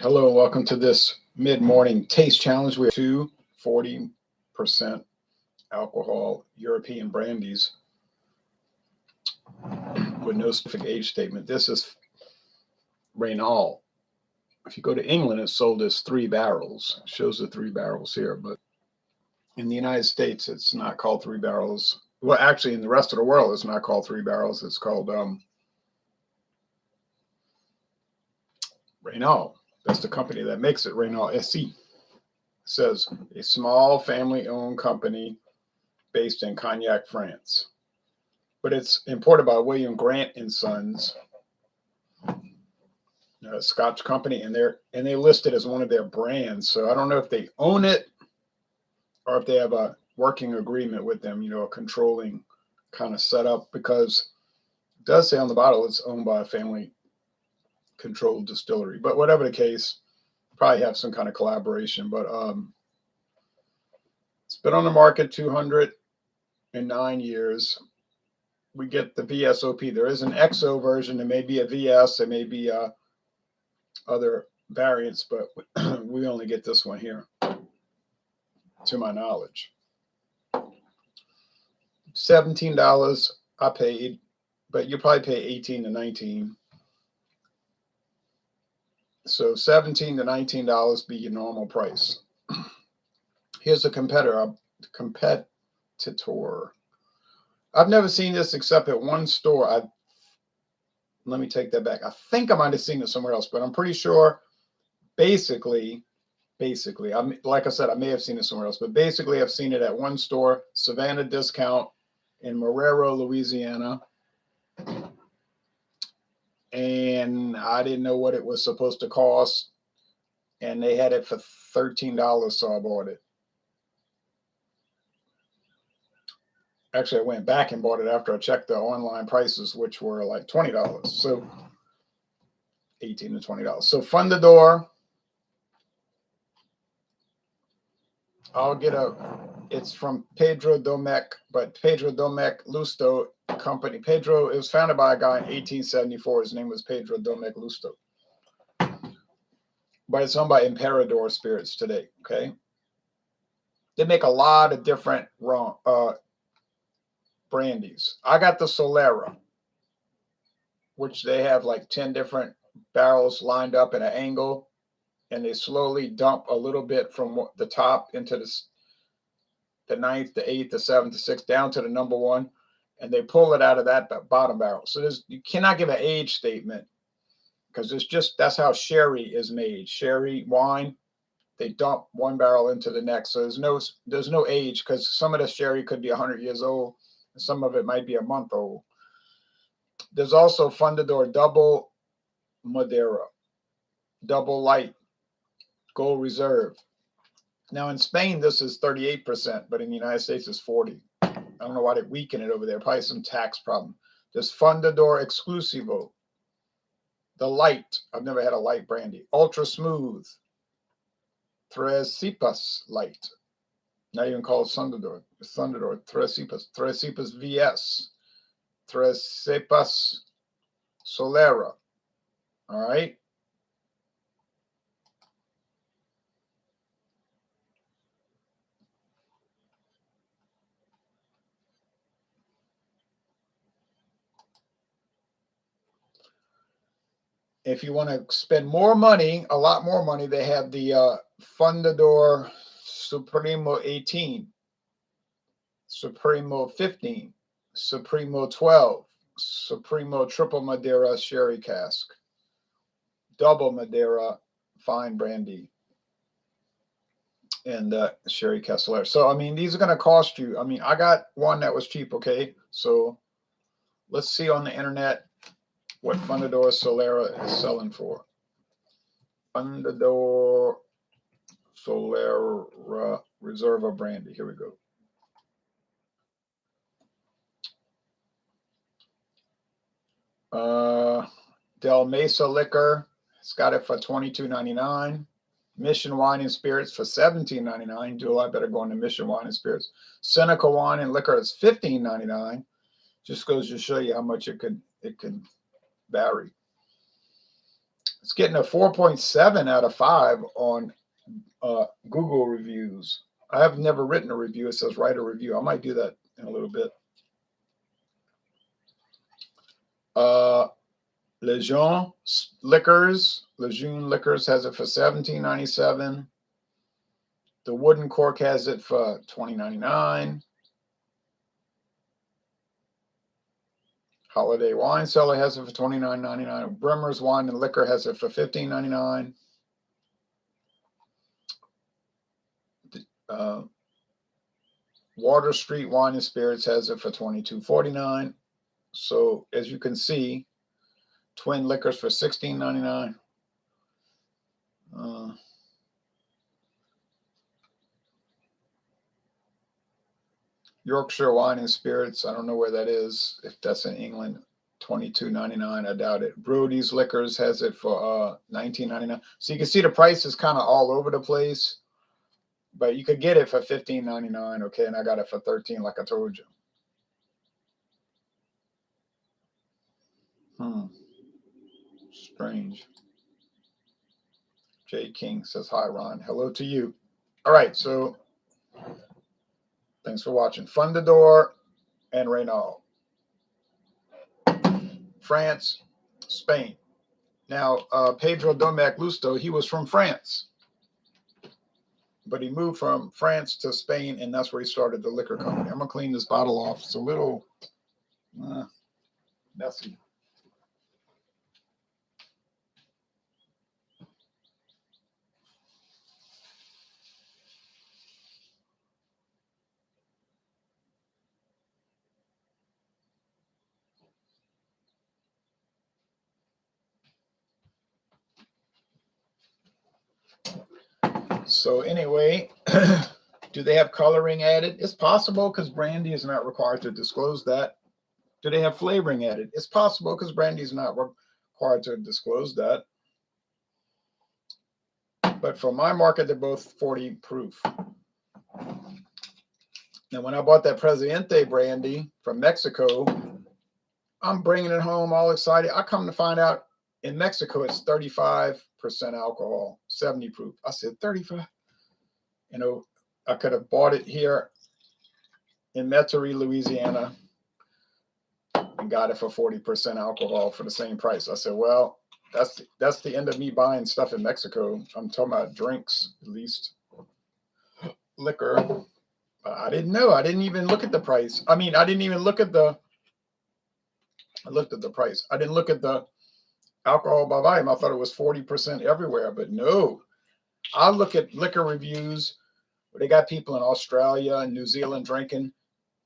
Hello and welcome to this mid-morning taste challenge. We have two 40% alcohol European brandies with no specific age statement. This is Raynal. If you go to England, it's sold as 3 barrels. It shows the 3 barrels here, but in the United States, it's not called 3 barrels. Well, actually, in the rest of the world, it's not called 3 barrels. It's called Raynal. That's the company that makes it, Raynal SC. Says a small family-owned company based in Cognac, France, but it's imported by William Grant and Sons, a Scotch company, and they list it as one of their brands. So I don't know if they own it or if they have a working agreement with them, a controlling kind of setup, because it does say on the bottle it's owned by a family-controlled distillery. But whatever the case, probably have some kind of collaboration. But it's been on the market 209 years. We get the VSOP. There is an XO version. There may be a VS. There may be other variants, but we only get this one here, to my knowledge. $17 I paid, but you probably pay $18 to $19. So $17 to $19 be your normal price. Here's a competitor. I've never seen this except at one store. Let me take that back. I think I might have seen it somewhere else, but I'm pretty sure basically, like I said, I may have seen it somewhere else, but basically I've seen it at one store, Savannah Discount in Marrero, Louisiana. And I didn't know what it was supposed to cost, and they had it for $13, so I bought it. Actually, I went back and bought it after I checked the online prices, which were like $20. So $18 to $20. So Fundador, it's from Pedro Domecq, but Pedro Domecq Lusto company. It was founded by a guy in 1874. His name was Pedro Domecq Lusto. But it's owned by Emperador Spirits today, okay? They make a lot of different brandies. I got the Solera, which they have like 10 different barrels lined up at an angle, and they slowly dump a little bit from the top into the 9th, the 8th, the 7th, the 6th, down to the number 1, and they pull it out of that bottom barrel. So you cannot give an age statement, because that's how sherry is made. Sherry wine, they dump one barrel into the next. So there's no age, because some of the sherry could be 100 years old, and some of it might be a month old. There's also Fundador Double Madeira, Double Light, Gold Reserve. Now in Spain, this is 38%, but in the United States, it's 40%. I don't know why they weaken it over there. Probably some tax problem. There's Fundador Exclusivo, the light. I've never had a light brandy. Ultra Smooth, Tres Cepas Light. Not even called Fundador. Fundador, Tres Cepas VS, Tres Cepas Solera. All right. If you want to spend more money, a lot more money, they have the Fundador Supremo 18, Supremo 15, Supremo 12, Supremo Triple Madeira Sherry Cask, Double Madeira Fine Brandy, and Sherry Castellar. So, I mean, these are going to cost you. I mean, I got one that was cheap, okay? So let's see on the internet what Fundador Solera is selling for. Fundador Solera Reserva Brandy. Here we go. Del Mesa Liquor, it's got it for $22.99. Mission Wine and Spirits for $17.99. Do a lot better going to Mission Wine and Spirits. Seneca Wine and Liquor is $15.99. Just goes to show you how much it could vary. It's getting a 4.7 out of 5 on Google reviews. I have never written a review. It says write a review. I might do that in a little bit. Lejeune Liquors has it for $17.97. The Wooden Cork has it for $20.99. Holiday Wine Cellar has it for $29.99. Bremer's Wine and Liquor has it for $15.99. Water Street Wine and Spirits has it for $22.49. So as you can see, Twin Liquors for $16.99. Yorkshire Wine and Spirits, I don't know where that is, if that's in England, $22.99. I doubt it. Brody's Liquors has it for $19.99. So you can see the price is kind of all over the place, but you could get it for $15.99. Okay, and I got it for $13, like I told you. Strange. Jay King says, hi, Ron. Hello to you. All right, so thanks for watching. Fundador and Raynal. France, Spain. Now, Pedro Domac Lusto, he was from France, but he moved from France to Spain, and that's where he started the liquor company. I'm going to clean this bottle off. It's a little messy. So anyway, do they have coloring added? It's possible because brandy is not required to disclose that. Do they have flavoring added? It's possible because brandy is not required to disclose that. But for my market, they're both 40 proof. Now, when I bought that Presidente brandy from Mexico, I'm bringing it home all excited. I come to find out in Mexico, it's 35% alcohol, 70 proof. I said, 35? You know, I could have bought it here in Metairie, Louisiana, and got it for 40% alcohol for the same price. I said, well, that's the end of me buying stuff in Mexico. I'm talking about drinks, at least. Liquor. I didn't know. I didn't even look at the price. I mean, I didn't even look at the, I looked at the price. I didn't look at the alcohol by volume. I thought it was 40% everywhere, but no. I look at liquor reviews where they got people in Australia and New Zealand drinking,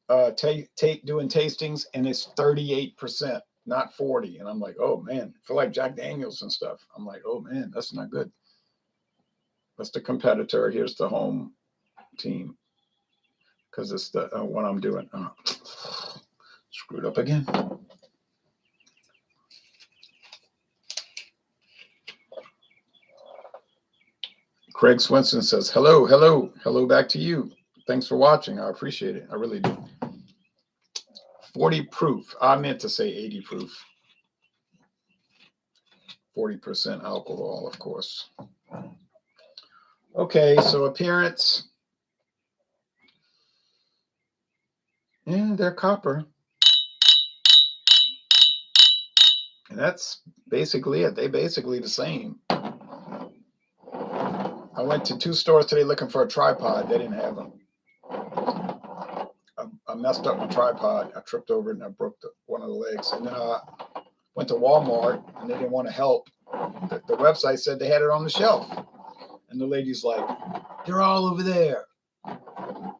doing tastings, and it's 38%, not 40. And I'm like, oh man, I feel like Jack Daniels and stuff. I'm like, oh man, that's not good. That's the competitor. Here's the home team. Because it's the what I'm doing. Screwed up again. Craig Swenson says, hello, hello, hello back to you. Thanks for watching. I appreciate it. I really do. 40 proof. I meant to say 80 proof. 40% alcohol, of course. Okay, so appearance. Yeah, they're copper. And that's basically it. They basically the same. I went to 2 stores today looking for a tripod. They didn't have them. I messed up my tripod. I tripped over it and I broke one of the legs. And then I went to Walmart and they didn't want to help. The website said they had it on the shelf. And the lady's like, they're all over there.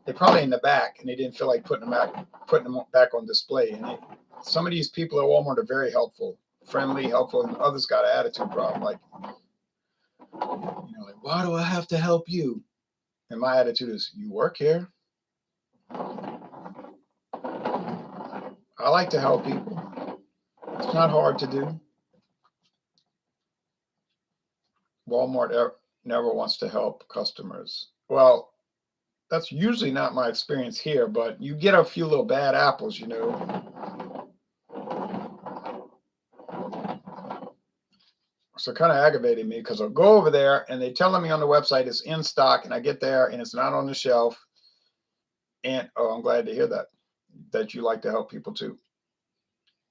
They're probably in the back, and they didn't feel like putting them back on display. And some of these people at Walmart are very helpful, friendly, helpful, and others got an attitude problem. Like, like, why do I have to help you? And my attitude is, you work here. I like to help people. It's not hard to do. Walmart never wants to help customers. Well, that's usually not my experience here, but you get a few little bad apples, So it kind of aggravated me because I'll go over there and they telling me on the website it's in stock, and I get there and it's not on the shelf. And oh, I'm glad to hear that you like to help people too.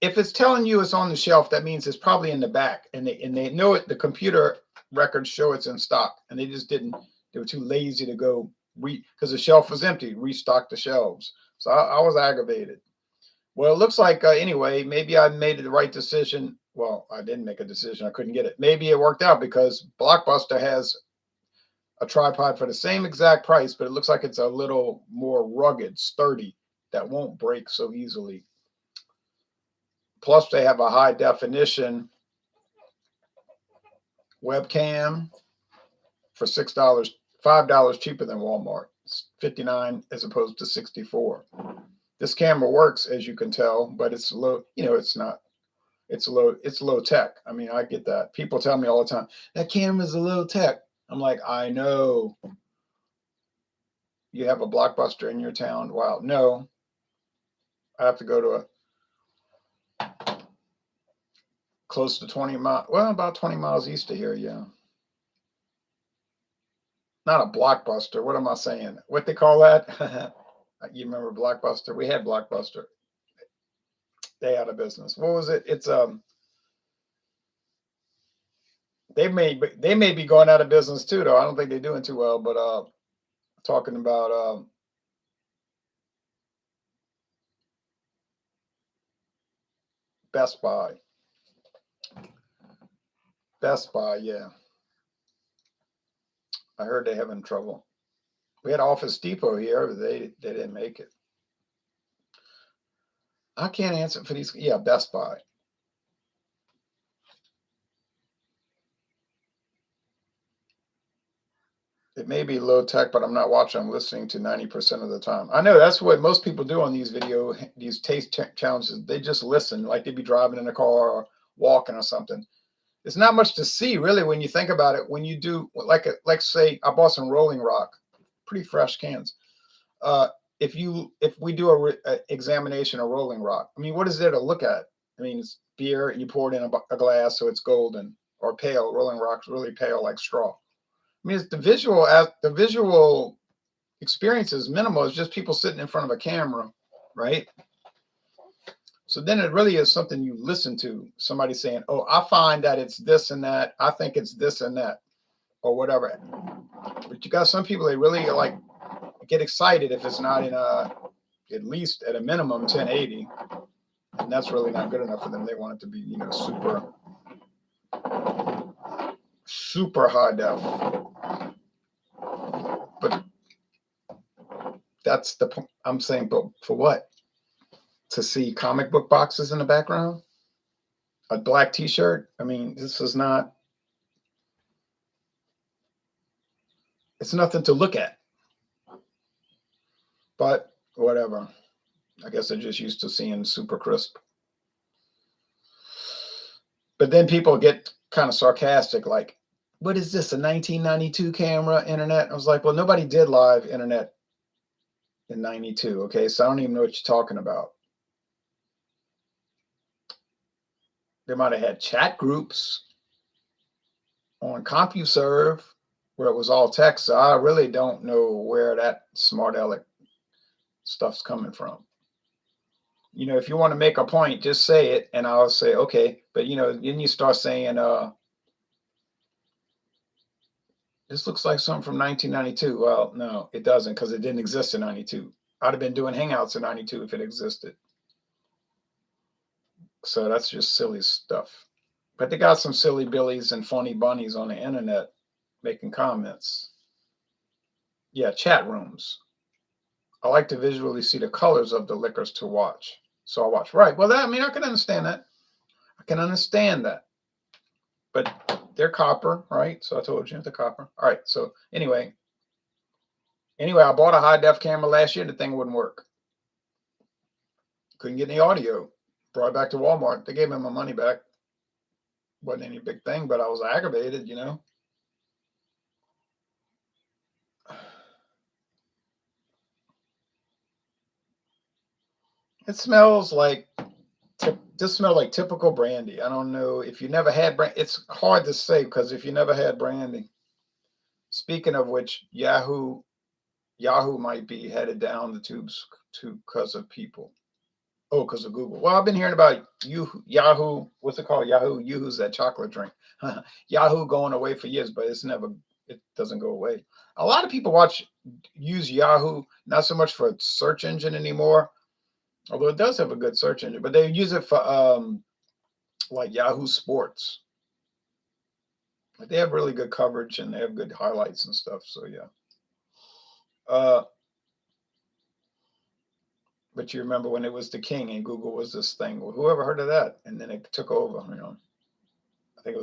If it's telling you it's on the shelf, that means it's probably in the back, and they know it. The computer records show it's in stock, and they just didn't. They were too lazy to go because the shelf was empty. Restock the shelves. So I was aggravated. Well, it looks like anyway, maybe I made the right decision. Well, I didn't make a decision. I couldn't get it. Maybe it worked out because Blockbuster has a tripod for the same exact price, but it looks like it's a little more rugged, sturdy, that won't break so easily. Plus, they have a high definition webcam for $6, $5 cheaper than Walmart. It's $59 as opposed to $64. This camera works, as you can tell, but it's low. You know, it's not. It's low tech. I mean, I get that. People tell me all the time that camera's a low tech. I'm like, I know. You have a Blockbuster in your town. Wow, no. I have to go to a close to 20 miles. Well, about 20 miles east of here. Yeah. Not a Blockbuster. What am I saying? What they call that? You remember Blockbuster? We had Blockbuster. They out of business. What was it? It's they may be going out of business too, though. I don't think they're doing too well. But talking about Best Buy. Best Buy, yeah. I heard they're having trouble. We had Office Depot here, but they didn't make it. I can't answer for these. Yeah, Best Buy. It may be low tech, but I'm not watching. I'm listening to 90% of the time. I know that's what most people do on these taste challenges. They just listen, like they'd be driving in a car or walking or something. It's not much to see, really, when you think about it. When you do, like say, I bought some Rolling Rock, pretty fresh cans. If we do a examination of Rolling Rock, I mean, what is there to look at? I mean, it's beer, and you pour it in a glass, so it's golden or pale. Rolling Rock's really pale, like straw. I mean, it's the visual experience is minimal. It's just people sitting in front of a camera, right? So then it really is something you listen to. Somebody saying, "Oh, I find that it's this and that. I think it's this and that," or whatever. But you got some people, they really like get excited if it's not in at least at a minimum 1080, and that's really not good enough for them. They want it to be, you know, super high def. But that's the point I'm saying. But for what? To see comic book boxes in the background? A black t-shirt? I mean, this is not, it's nothing to look at. But whatever. I guess they're just used to seeing super crisp. But then people get kind of sarcastic, like, what is this, a 1992 camera internet? I was like, well, nobody did live internet in 92, okay? So I don't even know what you're talking about. They might have had chat groups on CompuServe where it was all text. So I really don't know where that smart aleck stuff's coming from. You know, if you want to make a point, just say it, and I'll say, okay. But, you know, then you start saying, this looks like something from 1992. Well, no, it doesn't, because it didn't exist in 92. I'd have been doing Hangouts in 92 if it existed. So that's just silly stuff. But they got some silly billies and funny bunnies on the internet making comments. Yeah, chat rooms. I like to visually see the colors of the liquors to watch. So I watch. Right. Well, I mean, I can understand that. I can understand that. But they're copper, right? So I told you, they're copper. All right. So anyway, I bought a high def camera last year and the thing wouldn't work. Couldn't get any audio. Brought it back to Walmart. They gave me my money back. Wasn't any big thing, but I was aggravated, you know. It smells like this smells like typical brandy. I don't know if you never had brandy. It's hard to say because if you never had brandy. Speaking of which, Yahoo might be headed down the tubes because of people. Oh, because of Google. Well, I've been hearing about Yahoo. What's it called? Yahoo's that chocolate drink. Yahoo going away for years, but it doesn't go away. A lot of people use Yahoo, not so much for a search engine anymore, although it does have a good search engine, but they use it for like Yahoo Sports. They have really good coverage and they have good highlights and stuff. So yeah. But you remember when it was the king and Google was this thing. Well, whoever heard of that? And then it took over. I think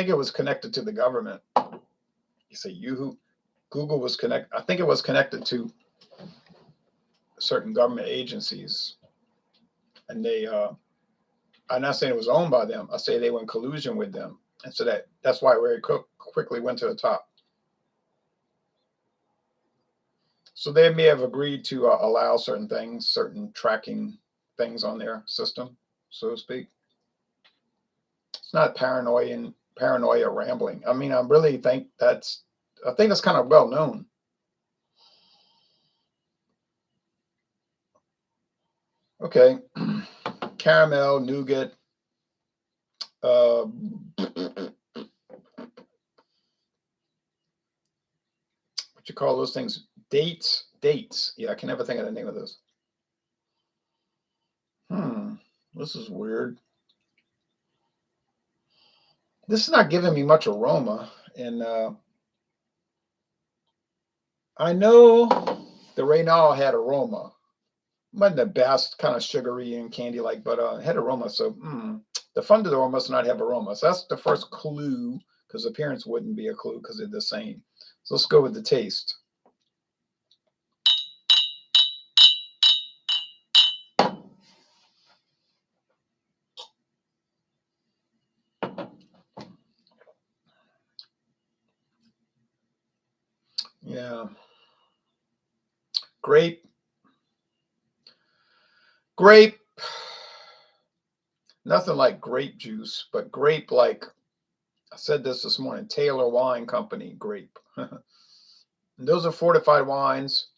it was connected to the government. You say Google was connected. I think it was connected to certain government agencies, and I'm not saying it was owned by them. I say they were in collusion with them, and so that's why it quickly went to the top. So they may have agreed to allow certain things, certain tracking things on their system, so to speak. It's not paranoia rambling. I mean, I really think that's kind of well known. Okay, caramel, nougat. What you call those things? Dates. Yeah, I can never think of the name of this. This is weird. This is not giving me much aroma, and I know the Raynal had aroma. Wasn't the best, kind of sugary and candy-like, but it had aroma. So the Fundador must not have aroma. So that's the first clue, because appearance wouldn't be a clue because they're the same. So let's go with the taste. Yeah. Grape. Nothing like grape juice, but grape like, I said this morning, Taylor Wine Company grape. Those are fortified wines.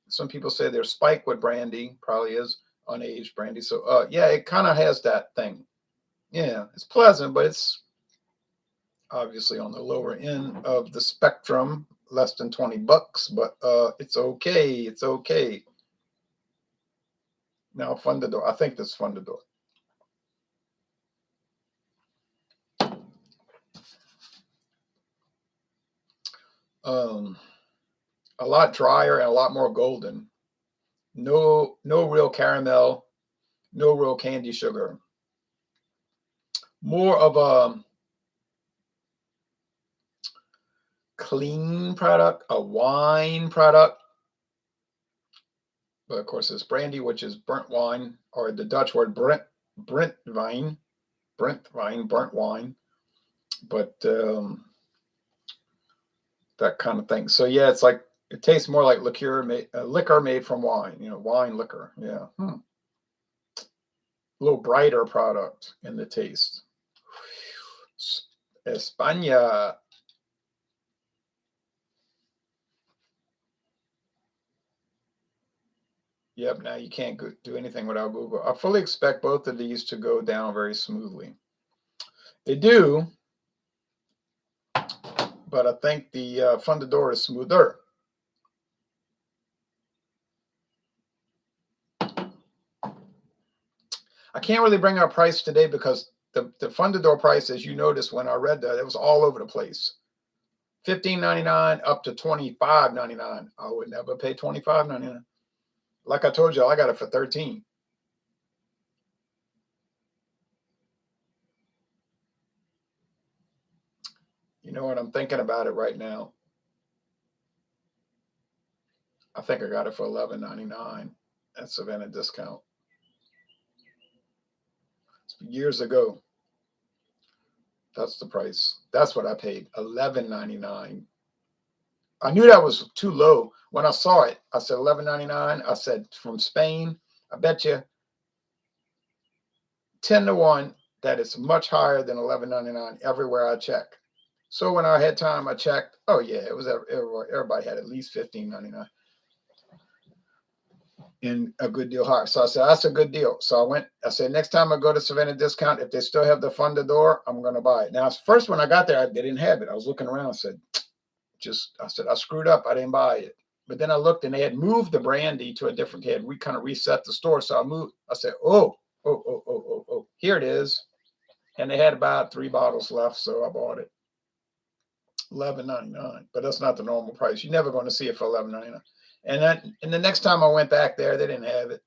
Some people say they're spiked with brandy, probably is unaged brandy. So yeah, it kind of has that thing. Yeah, it's pleasant, but it's obviously on the lower end of the spectrum, less than $20, but it's okay. It's okay. Now Fundador, I think this Fundador. A lot drier and a lot more golden. No real caramel, no real candy sugar. More of a clean product, a wine product. But of course, it's brandy, which is burnt wine, or the Dutch word burnt wine. Burnt wine. But that kind of thing. So yeah, it's like it tastes more like liquor made from wine. Wine liquor. Yeah. A little brighter product in the taste. España. Yep, now you can't do anything without Google. I fully expect both of these to go down very smoothly. They do, but I think the Fundador is smoother. I can't really bring our price today because the Fundador price, as you noticed when I read that, it was all over the place. $15.99 up to $25.99. I would never pay $25.99. Like I told you, I got it for $13. You know what? I'm thinking about it right now. I think I got it for $11.99 at Savannah discount. Years ago. That's the price. That's what I paid, $11.99. I knew that was too low. When I saw it, I said $11.99. I said from Spain. I bet you 10 to 1 that it's much higher than $11.99 everywhere I check. So when I had time, I checked. Oh yeah, it was everybody had at least $15.99 and a good deal higher. So I said, that's a good deal. So I said, next time I go to Savannah Discount, if they still have the Fundador, I'm going to buy it. Now, first when I got there, they didn't have it. I was looking around. I said, I screwed up. I didn't buy it. But then I looked and they had moved the brandy to a different, we kind of reset the store. So I said, oh, here it is. And they had about 3 bottles left. So I bought it. $11.99, but that's not the normal price. You're never going to see it for $11.99. And the next time I went back there, they didn't have it.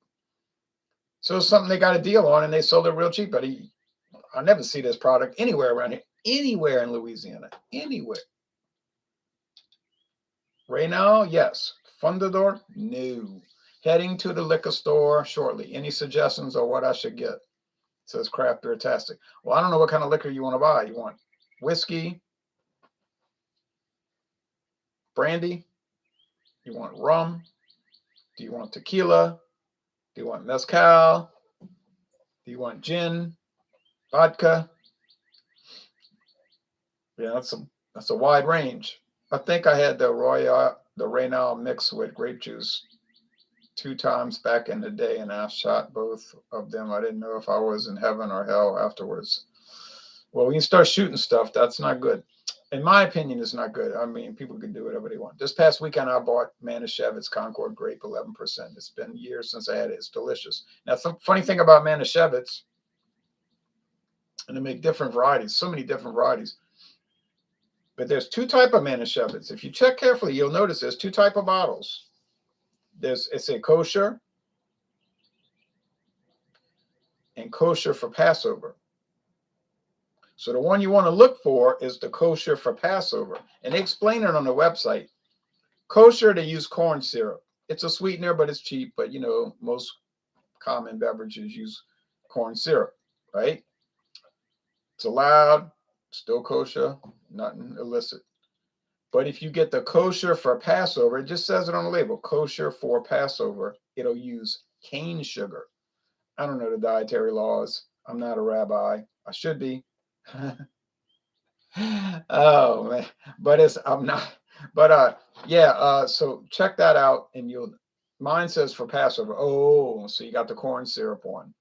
So it's something they got a deal on, and they sold it real cheap. But I never see this product anywhere around here, anywhere in Louisiana, anywhere. Raynal, yes. Fundador, no. Heading to the liquor store shortly. Any suggestions on what I should get? It says craft beer tastic. Well, I don't know what kind of liquor you want to buy. You want whiskey, brandy? You want rum? Do you want tequila? Do you want mezcal? Do you want gin? Vodka? Yeah, that's a wide range. I think I had the Raynal mix with grape juice 2 times back in the day, and I shot both of them. I didn't know if I was in heaven or hell afterwards. Well, when you start shooting stuff, that's not good. In my opinion, it's not good. I mean, people can do whatever they want. This past weekend, I bought Manischewitz Concord Grape 11%. It's been years since I had it. It's delicious. Now, the funny thing about Manischewitz, and they make different varieties, so many different varieties. But there's 2 types of Manischewitz. If you check carefully, you'll notice there's 2 types of bottles. It's a kosher and kosher for Passover. So the one you want to look for is the kosher for Passover. And they explain it on the website. Kosher, they use corn syrup. It's a sweetener, but it's cheap. But, most common beverages use corn syrup, right? It's allowed, still kosher, nothing illicit. But if you get the kosher for Passover, it just says it on the label, kosher for Passover, it'll use cane sugar. I don't know the dietary laws. I'm not a rabbi. I should be. Oh man, but I'm not. But yeah. So check that out, and mine says for Passover. Oh, so you got the corn syrup one.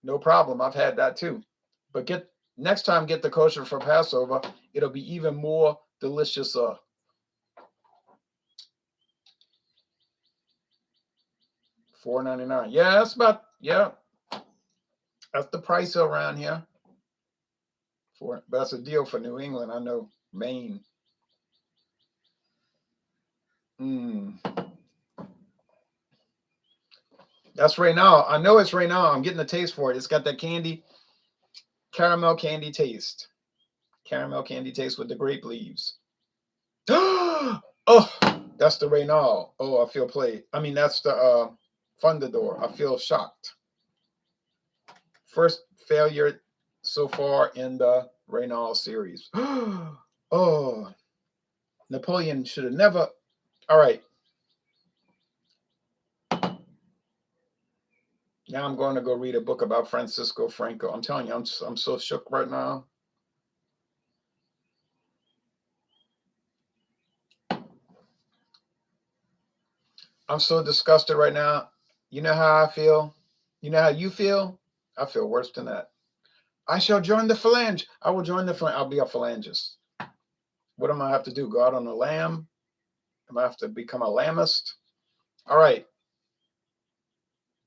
No problem. I've had that too. But next time, get the kosher for Passover. It'll be even more delicious. $4.99. Yeah, that's the price around here. But that's a deal for New England. I know Maine. That's Raynal. I know it's Raynal. I'm getting the taste for it. It's got that caramel candy taste. Caramel candy taste with the grape leaves. Oh, that's the Raynal. Oh, I feel played. I mean, that's the Fundador. I feel shocked. First failure so far in the Raynal series. Oh, Napoleon should have never. All right. Now I'm going to go read a book about Francisco Franco. I'm telling you, I'm so shook right now. I'm so disgusted right now. You know how I feel? You know how you feel? I feel worse than that. I shall join the phalange. I will join the phalange. I'll be a phalangist. What am I have to do? Go out on a lamb? Am I have to become a lambist? All right.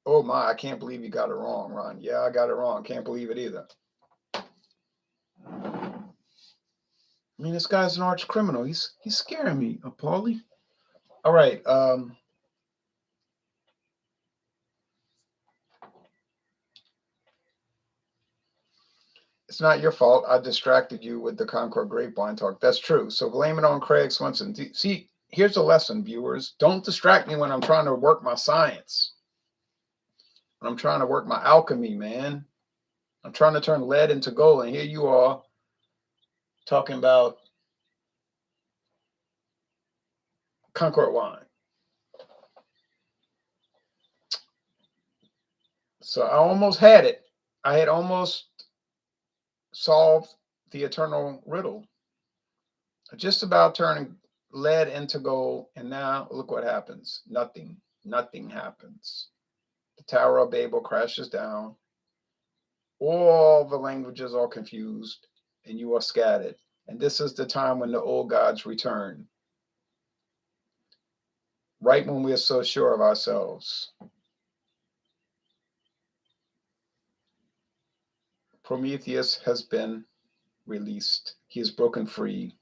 Oh my, I can't believe you got it wrong, Ron. Yeah, I got it wrong. Can't believe it either. I mean, this guy's an arch criminal. He's scaring me, Paulie. All right. It's not your fault. I distracted you with the Concord grapevine talk. That's true. So blame it on Craig Swenson. See, here's a lesson, viewers. Don't distract me when I'm trying to work my science. When I'm trying to work my alchemy, man. I'm trying to turn lead into gold. And here you are talking about Concord wine. So I almost had it. I had almost solved the eternal riddle. Just about turning lead into gold, and now look what happens. Nothing. Nothing happens. The Tower of Babel crashes down. All the languages are confused, and you are scattered. And this is the time when the old gods return, right when we are so sure of ourselves. Prometheus has been released. He is broken free.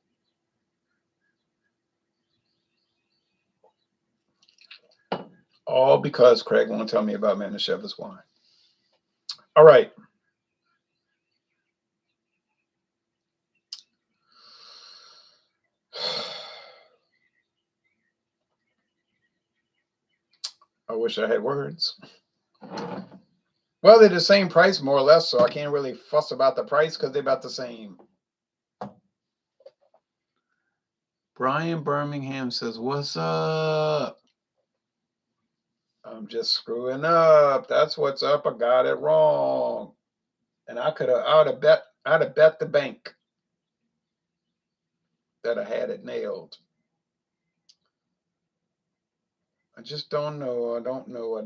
All because Craig won't tell me about Manischewitz wine. All right. I wish I had words. Well, they're the same price, more or less, so I can't really fuss about the price because they're about the same. Brian Birmingham says, "What's up?" I'm just screwing up. That's what's up. I got it wrong. And I'd have bet the bank that I had it nailed. I just don't know. I don't know.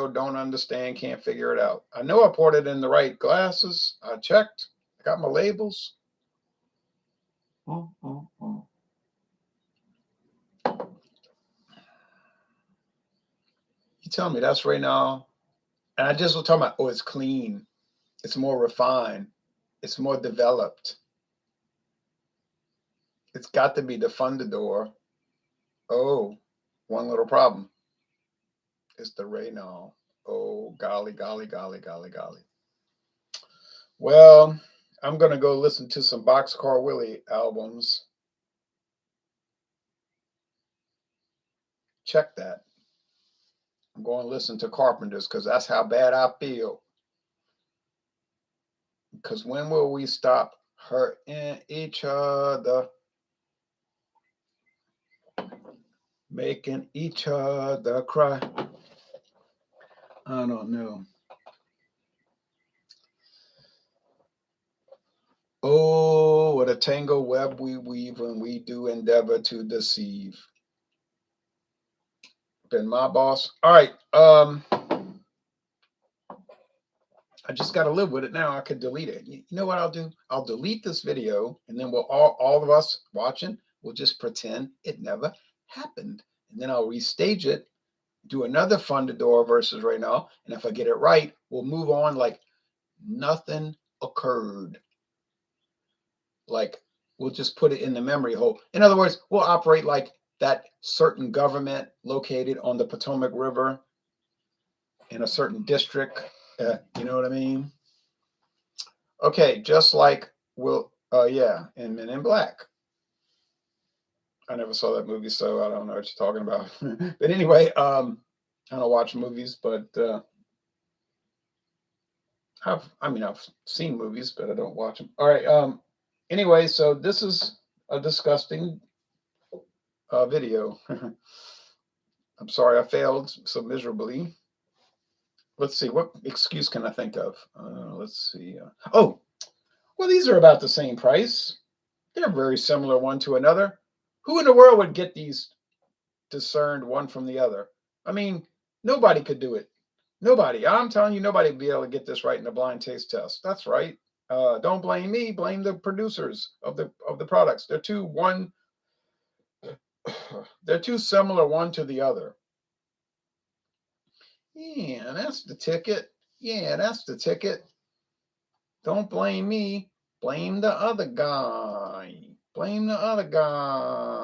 Don't understand. Can't figure it out. I know I poured it in the right glasses. I checked. I got my labels. You tell me that's right now. And I just was talking about, oh, it's clean. It's more refined. It's more developed. It's got to be the Fundador. Oh, one little problem. It's the Raynal. Oh, golly. Well, I'm going to go listen to some Boxcar Willie albums. Check that. I'm going to listen to Carpenters because that's how bad I feel. Because when will we stop hurting each other? Making each other cry. I don't know. Oh, what a tangled web we weave when we do endeavor to deceive. Been my boss. All right. I just got to live with it now. I could delete it. You know what I'll do? I'll delete this video, and then we'll all of us watching will just pretend it never happened. And then I'll restage it, do another Fundador versus Raynal, and if I get it right, we'll move on like nothing occurred. Like we'll just put it in the memory hole. In other words, we'll operate like that certain government located on the Potomac River in a certain district. You know what I mean? Okay, just like and Men in Black. I never saw that movie, so I don't know what you're talking about. But anyway, I don't watch movies, but I've seen movies, but I don't watch them. All right. Anyway, so this is a disgusting video. I'm sorry I failed so miserably. Let's see, what excuse can I think of? Let's see. Oh, well, these are about the same price. They're very similar one to another. Who in the world would get these discerned one from the other? I mean, nobody could do it. Nobody. I'm telling you, nobody would be able to get this right in a blind taste test. That's right. Don't blame me. Blame the producers of the products. They're too similar one to the other. Yeah, that's the ticket. Yeah, that's the ticket. Don't blame me. Blame the other guy. Blame the other guy.